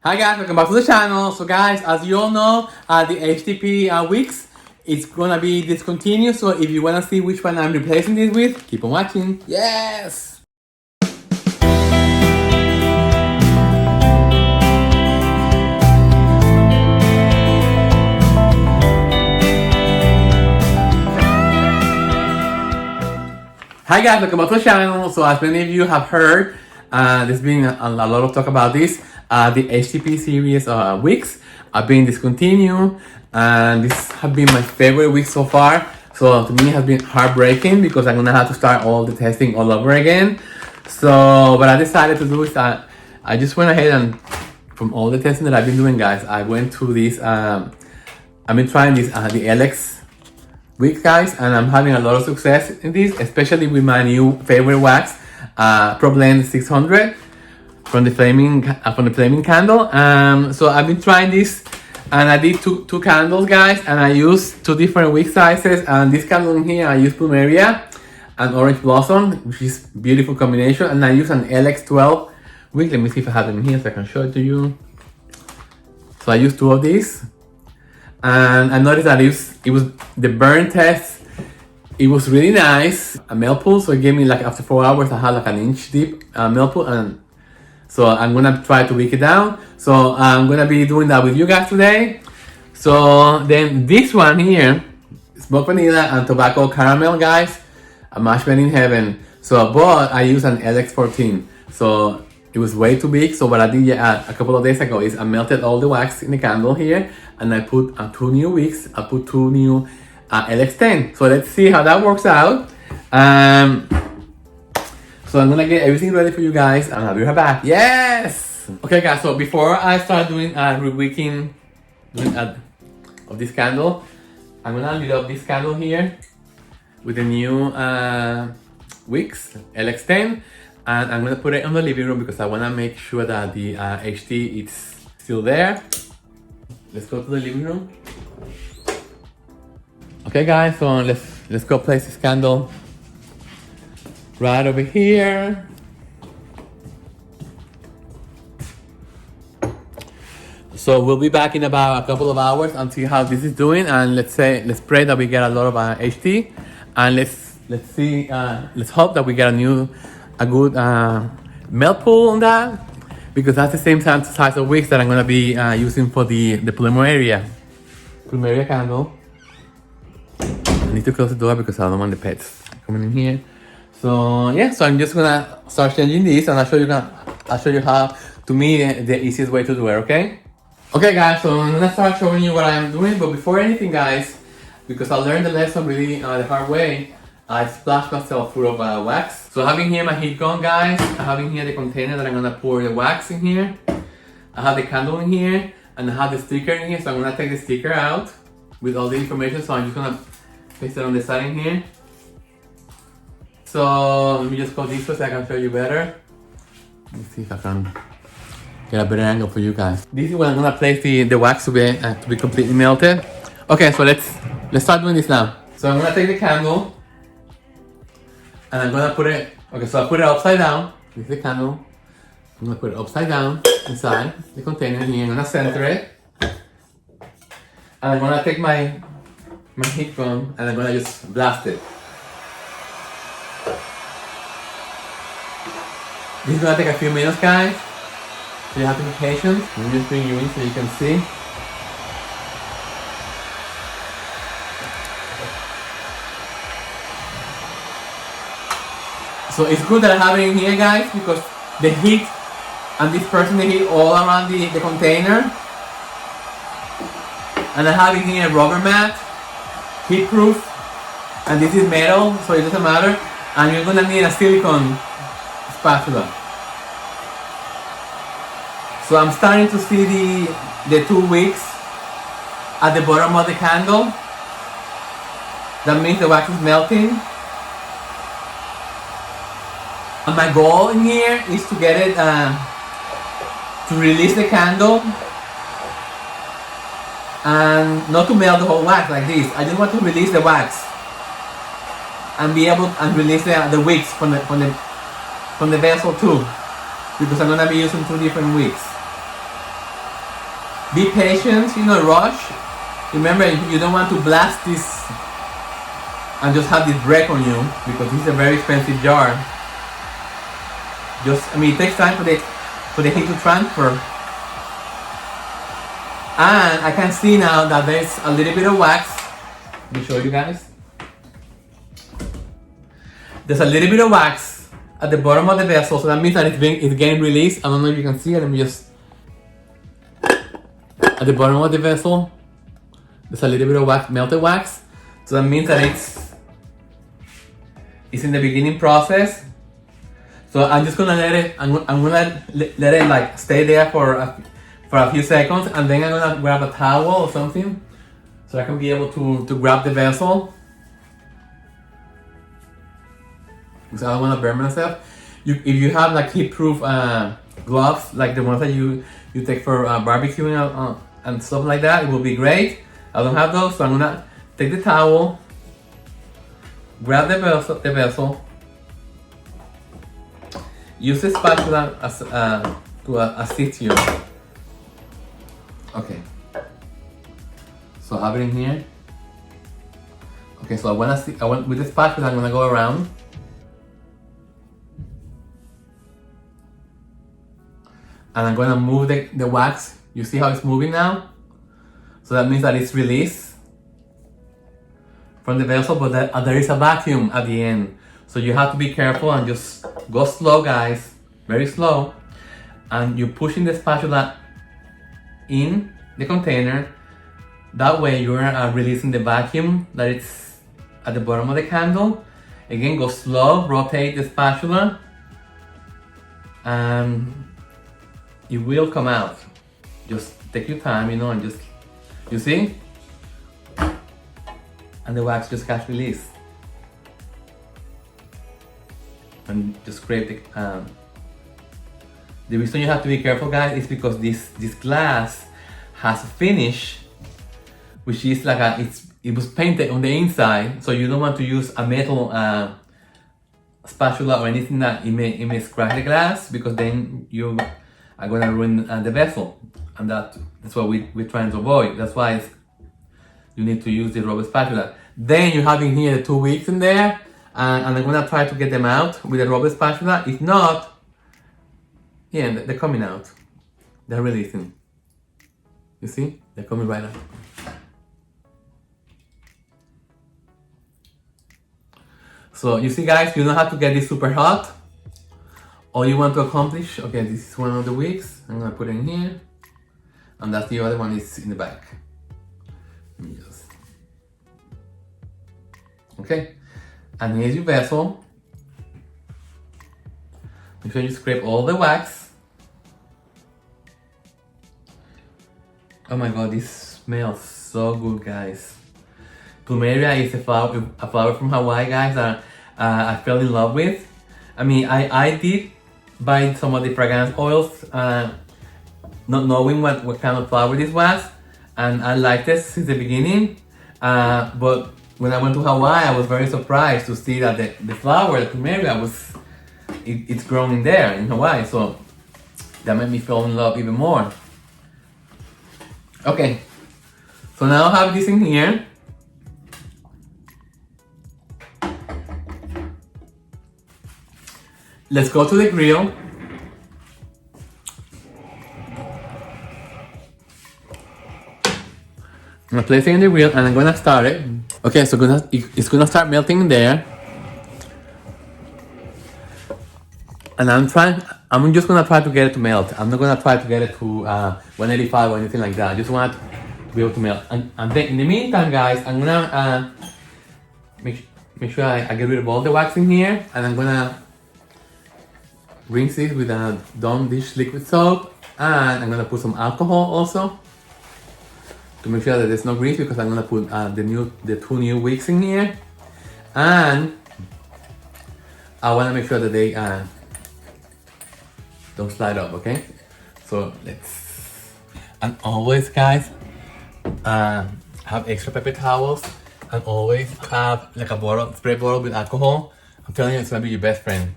Hi guys, welcome back to the channel. So guys, as you all know, the HTP Wicks, it's gonna be discontinued. So if you wanna see which one I'm replacing this with, keep on watching. Yes! Hi guys, welcome back to the channel. So as many of you have heard, there's been a lot of talk about this. The HTP series Wicks are being discontinued, and this has been my favorite week so far. So to me it has been heartbreaking because I'm gonna have to start all the testing all over again. So what I decided to do is that I just went ahead and from all the testing that I've been doing, guys, I went to this, I've been trying this, the LX Wick, guys, and I'm having a lot of success in this, especially with my new favorite wax, Pro Blend 600 from the flaming candle. So I've been trying this, and I did two candles, guys, and I used two different wick sizes. And this candle in here, I used Plumeria and Orange Blossom, which is beautiful combination. And I use an LX12 wick. Let me see if I have them here so I can show it to you. So I used two of these. And I noticed that it was the burn test. It was really nice. A melt pool, so it gave me like after 4 hours, I had like an inch deep melt pool, and so I'm gonna try to wick it down. So I'm gonna be doing that with you guys today. So then this one here, smoked vanilla and tobacco caramel, guys, a marshmallow in heaven. So but I use an LX14. So it was way too big, so what I did a couple of days ago is I melted all the wax in the candle here, and I put two new wicks. I put two new LX10. So let's see how that works out. So I'm gonna get everything ready for you guys, and I'll be right back. Yes! Okay guys, so before I start doing re-wicking of this candle, I'm gonna lit up this candle here with the new wicks, LX10. And I'm gonna put it in the living room because I wanna make sure that the HT is still there. Let's go to the living room. Okay guys, so let's go place this candle right over here. So we'll be back in about a couple of hours and see how this is doing. And let's pray that we get a lot of HT, and let's hope that we get a good melt pool on that, because that's the same size of wicks that I'm gonna be using for the Plumeria candle. I need to close the door because I don't want the pets coming in here. So yeah, so I'm just gonna start changing this, and I'll show you how, to me, the easiest way to do it. Okay guys, so I'm gonna start showing you what I am doing. But before anything, guys, because I learned the lesson really the hard way, I splashed myself full of wax. So I have in here my heat gun, guys. I have in here the container that I'm gonna pour the wax in here. I have the candle in here, and I have the sticker in here. So I'm gonna take the sticker out with all the information. So I'm just gonna paste it on the side in here. So let me just go this way so I can show you better. Let me see if I can get a better angle for you guys. This is where I'm gonna place the wax to be completely melted. Okay, so let's start doing this now. So I'm gonna take the candle, and I'm gonna put it, so I put it upside down. This is the candle. I'm gonna put it upside down inside the container here. I'm gonna center it. And I'm gonna take my heat gun, and I'm gonna just blast it. This is gonna take a few minutes, guys. So you have to be patient. Let me just bring you in so you can see. So it's good that I have it in here, guys, because the heat and dispersing the heat all around the container. And I have in here a rubber mat, heat proof, and this is metal, so it doesn't matter. And you're gonna need a silicone spatula. So I'm starting to see the two wicks at the bottom of the candle. That means the wax is melting. And my goal in here is to get it, to release the candle and not to melt the whole wax like this. I just want to release the wax and be able and release the wicks from the vessel too, because I'm gonna be using two different wicks. Be patient, rush. Remember, you don't want to blast this and just have this break on you because this is a very expensive jar. It takes time for the heat to transfer. And I can see now that there's a little bit of wax. Let me show you guys. There's a little bit of wax at the bottom of the vessel, so that means that it's getting released. I don't know if you can see it. Let me just... At the bottom of the vessel, there's a little bit of wax, melted wax. So that means that it's in the beginning process. So I'm just gonna let it like stay there for a few seconds, and then I'm gonna grab a towel or something so I can be able to grab the vessel. Because I don't want to burn myself. If you have like heat-proof gloves, like the ones that you take for barbecuing and stuff like that, it will be great. I don't have those, so I'm gonna take the towel, grab the vessel, use the spatula as to assist you. Okay. So I have it in here. Okay, so I want with the spatula, I'm gonna go around. And I'm gonna move the wax. You see how it's moving now? So that means that it's released from the vessel, but there is a vacuum at the end. So you have to be careful and just go slow, guys. Very slow. And you're pushing the spatula in the container. That way you're releasing the vacuum that it's at the bottom of the candle. Again, go slow, rotate the spatula, and it will come out. Just take your time, and just, you see? And the wax just gets released. And just scrape the reason you have to be careful, guys, is because this glass has a finish, which is like it was painted on the inside, so you don't want to use a metal spatula or anything that it may scratch the glass, because then you are gonna ruin the vessel, and that's what we're trying to avoid. That's why you need to use the rubber spatula. Then you have in here the 2 wicks in there, and I'm gonna try to get them out with the rubber spatula. If not, yeah, they're coming out. They're releasing. You see? They're coming right out. So you see, guys, you don't have to get this super hot. All you want to accomplish, okay, this is one of the wicks. I'm gonna put it in here, and that's the other one is in the back. Let me just... Okay, and here's your vessel. Make sure you scrape all the wax. Oh my god, this smells so good, guys. Plumeria is a flower from Hawaii, guys, that I fell in love with. I mean, I did buy some of the fragrance oils, not knowing what kind of flower this was, and I liked it since the beginning. But when I went to Hawaii, I was very surprised to see that the flower, the plumeria, it's grown in there in Hawaii. So that made me fall in love even more. Okay, so now I have this in here. Let's go to the grill. I'm gonna place it in the grill and I'm gonna start it. Okay, so it's gonna start melting there. And I'm just gonna try to get it to melt. I'm not gonna try to get it to 185 or anything like that. I just want it to be able to melt. And then in the meantime, guys, I'm gonna make sure I get rid of all the wax in here, and I'm gonna rinse it with a Dawn dish liquid soap, and I'm gonna put some alcohol also to make sure that there's no grease, because I'm gonna put the 2 new wicks in here, and I wanna make sure that they don't slide up. Okay, so let's, and always, guys, have extra paper towels, and always have like a spray bottle with alcohol. I'm telling you, it's gonna be your best friend.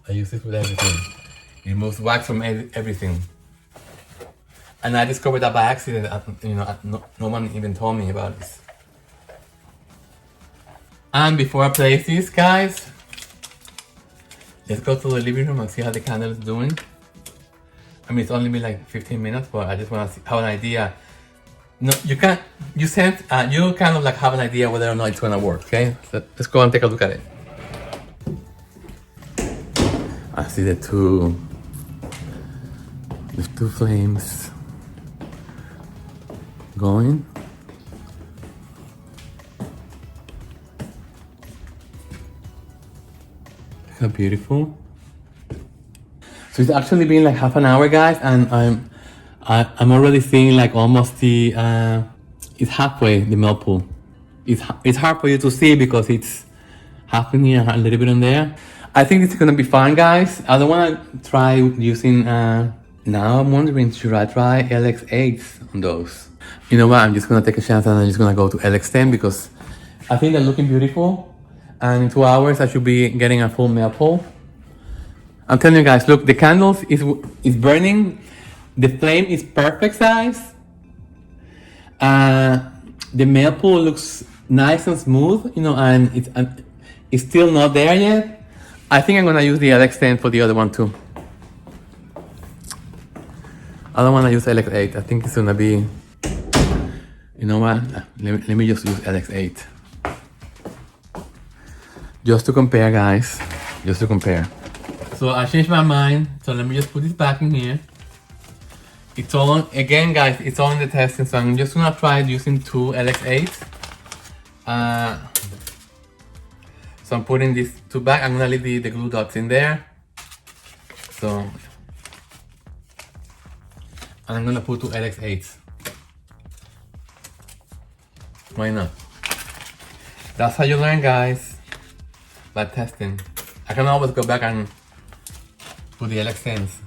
I use this with everything. It removes wax from everything. And I discovered that by accident. No one even told me about this. And before I place this, guys, let's go to the living room and see how the candle is doing. I mean, it's only been like 15 minutes, but I just want to have an idea. No, you can't. You kind of like have an idea whether or not it's gonna work. Okay, so let's go and take a look at it. I see the two flames going. Look how beautiful. So it's actually been like half an hour, guys, and I'm already seeing like almost the it's halfway, the milk pool. It's hard for you to see because it's half in here, a little bit in there. I think this is gonna be fun, guys. I don't wanna try using now I'm wondering, should I try LX8s on those? You know what, I'm just gonna take a chance and I'm just gonna go to LX10 because I think they're looking beautiful, and in 2 hours I should be getting a full milk pool. I'm telling you guys, look, the candles is burning. The flame is perfect size. The milk pool looks nice and smooth, and it's still not there yet. I think I'm gonna use the LX10 for the other one too. I don't wanna use LX8. I think it's gonna be, you know what? Let me just use LX8. Just to compare, guys. Just to compare. So I changed my mind. So let me just put this back in here. It's all, again, guys, it's all in the testing. So I'm just gonna try using 2 LX8s. So I'm putting these 2 back. I'm gonna leave the glue dots in there. So, and I'm gonna put 2 LX8s. Why not? That's how you learn, guys. By testing. I can always go back and put the LX10s.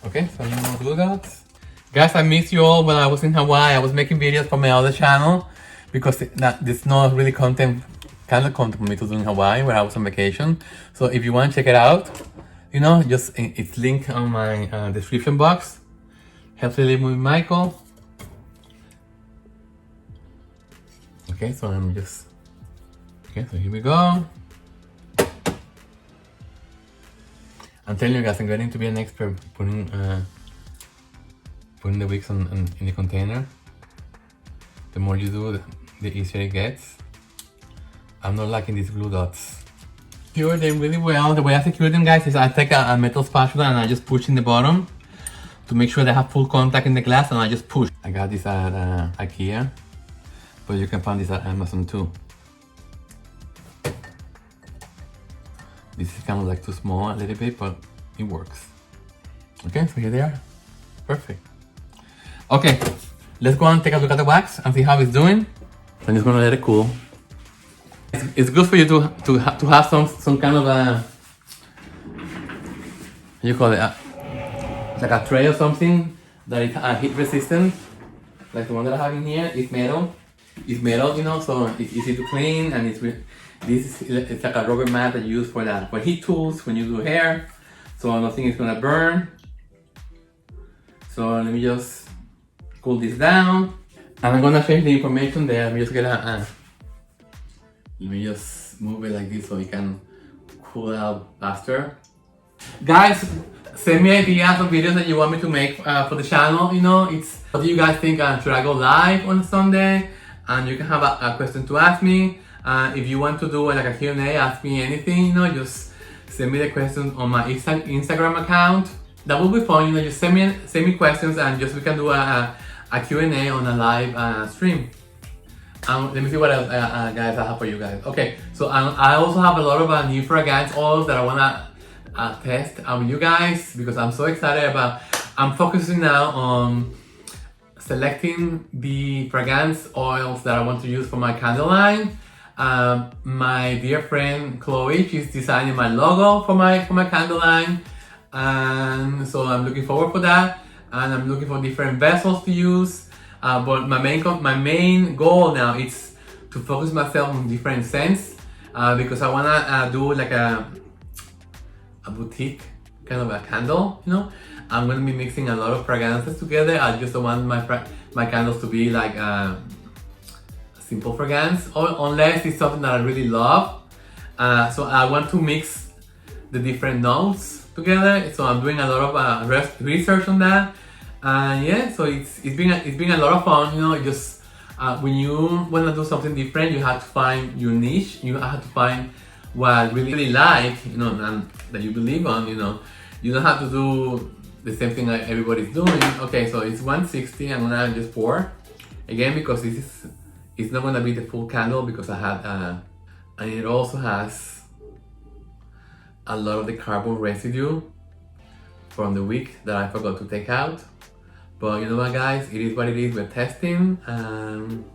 Okay, so no more glue dots. Guys, I missed you all when I was in Hawaii. I was making videos for my other channel because there's not really kind of content for me to do in Hawaii where I was on vacation. So if you want to check it out, just it's linked on my description box. Healthy Living with Michael. Okay, so so here we go. I'm telling you guys, I'm getting to be an expert putting the wicks in the container. The more you do, the easier it gets. I'm not liking these glue dots. Secure them really well. The way I secure them, guys, is I take a metal spatula and I just push in the bottom to make sure they have full contact in the glass, and I just push. I got this at IKEA, but you can find this at Amazon too. This is kind of like too small a little bit, but it works. Okay, so here they are. Perfect. Okay, let's go and take a look at the wax and see how it's doing. I'm just gonna let it cool. It's good for you to have some kind of a, what do you call it, like a tray or something that is heat resistant, like the one that I have in here. It's metal. It's metal, so it's easy to clean, and it's like a rubber mat that you use for heat tools when you do hair, so nothing is gonna burn. So let me just cool this down, and I'm gonna change the information there. Let me just let me just move it like this so it can cool out faster. Guys, send me ideas of videos that you want me to make for the channel. It's what do you guys think? Should I go live on Sunday? And you can have a question to ask me. If you want to do like a Q&A, ask me anything, just send me the questions on my Instagram account. That will be fun, just send me questions, and just we can do a Q&A on a live stream. Let me see what else, guys, I have for you guys. Okay, so I also have a lot of new fragrance oils that I wanna test with you guys, because I'm so excited about. I'm focusing now on selecting the fragrance oils that I want to use for my candle line. My dear friend Chloe, she's designing my logo for my candle line, and so I'm looking forward for that. And I'm looking for different vessels to use. But my main goal now is to focus myself on different scents, because I wanna do like a boutique kind of a candle, I'm gonna be mixing a lot of fragrances together. I just don't want my candles to be like simple fragrance, or unless it's something that I really love. So I want to mix the different notes together. So I'm doing a lot of research on that. Yeah, so it's been a lot of fun. You know, just when you want to do something different, you have to find your niche. You have to find what really like, you know, and that you believe on. You know, you don't have to do the same thing that everybody's doing. Okay, so it's 160. I'm gonna just pour again because it's not gonna be the full candle because I had and it also has a lot of the carbon residue from the wick that I forgot to take out. But you know what, guys, it is what it is. We're testing, and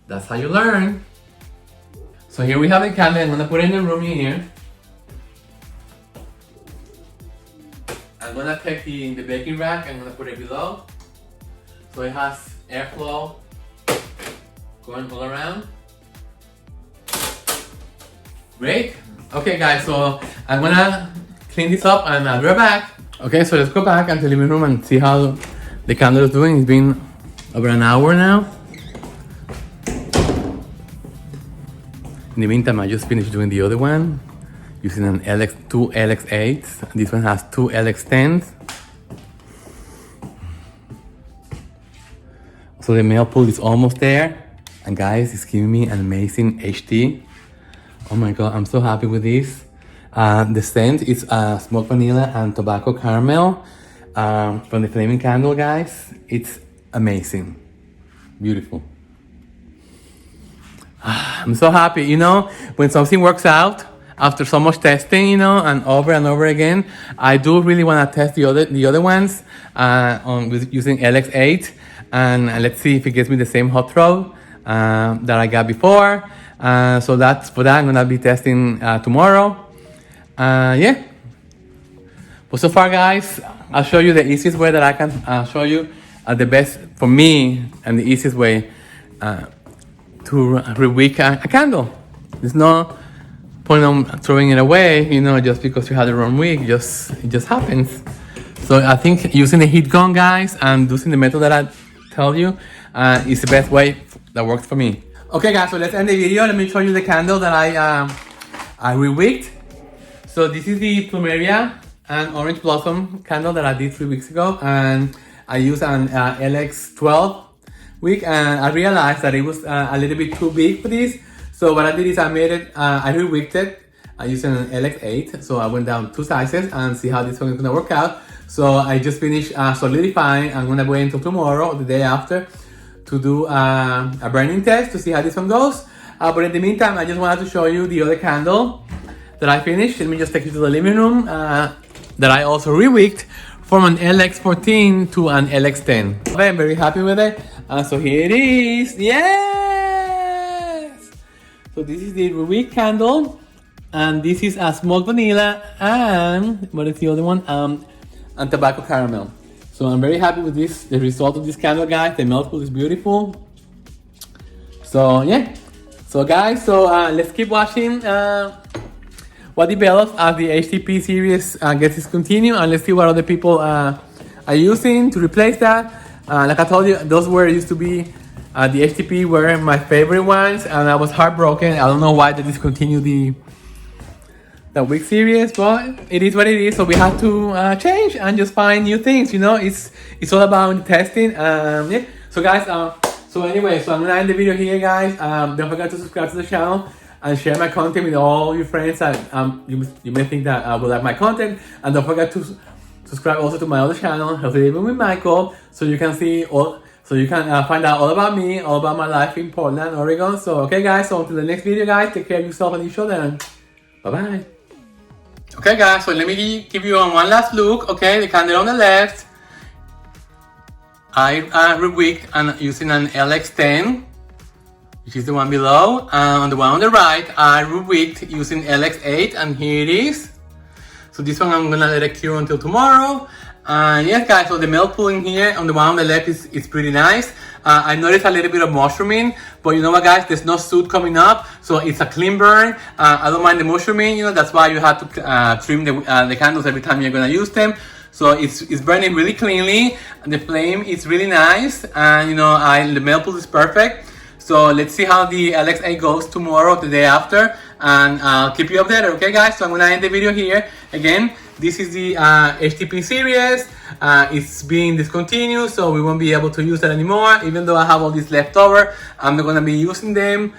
that's how you learn. So here we have the candle. I'm gonna put it in the room here. I'm gonna take the baking rack. I'm gonna put it below, so it has airflow going all around. Great. Okay, guys. So I'm gonna clean this up, and I'll be right back. Okay, so let's go back into the living room and see how the candle is doing. It's been over an hour now. In the meantime, I just finished doing the other one using two LX8s. This one has two LX10s. So the male pool is almost there. And guys, it's giving me an amazing HD. Oh my God, I'm so happy with this. The scent is smoked vanilla and tobacco caramel from the flaming candle, guys. It's amazing, beautiful. I'm so happy, you know, when something works out after so much testing, you know, and over again. I do really want to test the other ones with using LX8, and let's see if it gives me the same hot throw that I got before. So that's for that. I'm gonna be testing tomorrow. Yeah. But so far, guys, I'll show you the easiest way that I can show you the best for me and the easiest way to rewick a candle. There's no point on throwing it away, you know, just because you had the wrong wick. It just happens. So I think using the heat gun, guys, and using the method that I tell you is the best way that works for me. Okay, guys, so let's end the video. Let me show you the candle that I rewicked. So this is the Plumeria and Orange Blossom candle that I did 3 weeks ago, and I used an LX12 wick, and I realized that it was a little bit too big for this. So what I did is I rewicked it using an LX8. So I went down 2 sizes and see how this one is gonna work out. So I just finished solidifying. I'm gonna wait until tomorrow or the day after to do a burning test to see how this one goes. But in the meantime, I just wanted to show you the other candle that I finished. Let me just take you to the living room that I also rewicked from an LX14 to an LX10. I'm very happy with it. So here it is. Yes! So this is the rewick candle, and this is a smoked vanilla, and what is the other one? And tobacco caramel. So I'm very happy with this, the result of this candle, guys. The melt pool is beautiful. So yeah. So guys, let's keep watching what develops as the HTP series gets discontinued, and let's see what other people are using to replace that. Like I told you, those used to be the HTP were my favorite ones, and I was heartbroken. I don't know why they discontinued the Wick series, but it is what it is. So we have to change and just find new things. You know, it's all about testing. Yeah. So guys, so anyway, so I'm gonna end the video here, guys. Don't forget to subscribe to the channel and share my content with all your friends that you may think that will like my content. And don't forget to subscribe also to my other channel, Healthy Living with Michael, so you can find out all about me, all about my life in Portland, Oregon. So okay, guys. So until the next video, guys, take care of yourself and each other, and bye bye. Okay, guys. So let me give you one last look. Okay, the candle on the left, I rewicked and using an LX10, which is the one below. On the one on the right, I rewicked using LX8, and here it is. So this one I'm gonna let it cure until tomorrow. And yes, guys, so the melt pool in here on the one on the left is pretty nice. I noticed a little bit of mushrooming, but you know what, guys, there's no soot coming up, so it's a clean burn. I don't mind the mushrooming, you know, that's why you have to trim the candles every time you're gonna use them. So it's burning really cleanly. The flame is really nice, and the melt pool is perfect. So let's see how the LX8 goes tomorrow, the day after, and I'll keep you updated, okay guys? So I'm gonna end the video here. Again, this is the HTP series. It's being discontinued, so we won't be able to use it anymore. Even though I have all these left over, I'm not gonna be using them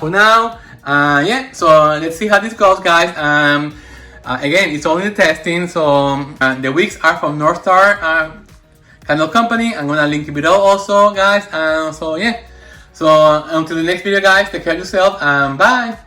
for now. Yeah, so let's see how this goes, guys. Again, it's only the testing, so the wicks are from North Star Candle Company. I'm gonna link it below also, guys. So yeah. So until the next video, guys, take care of yourself and bye.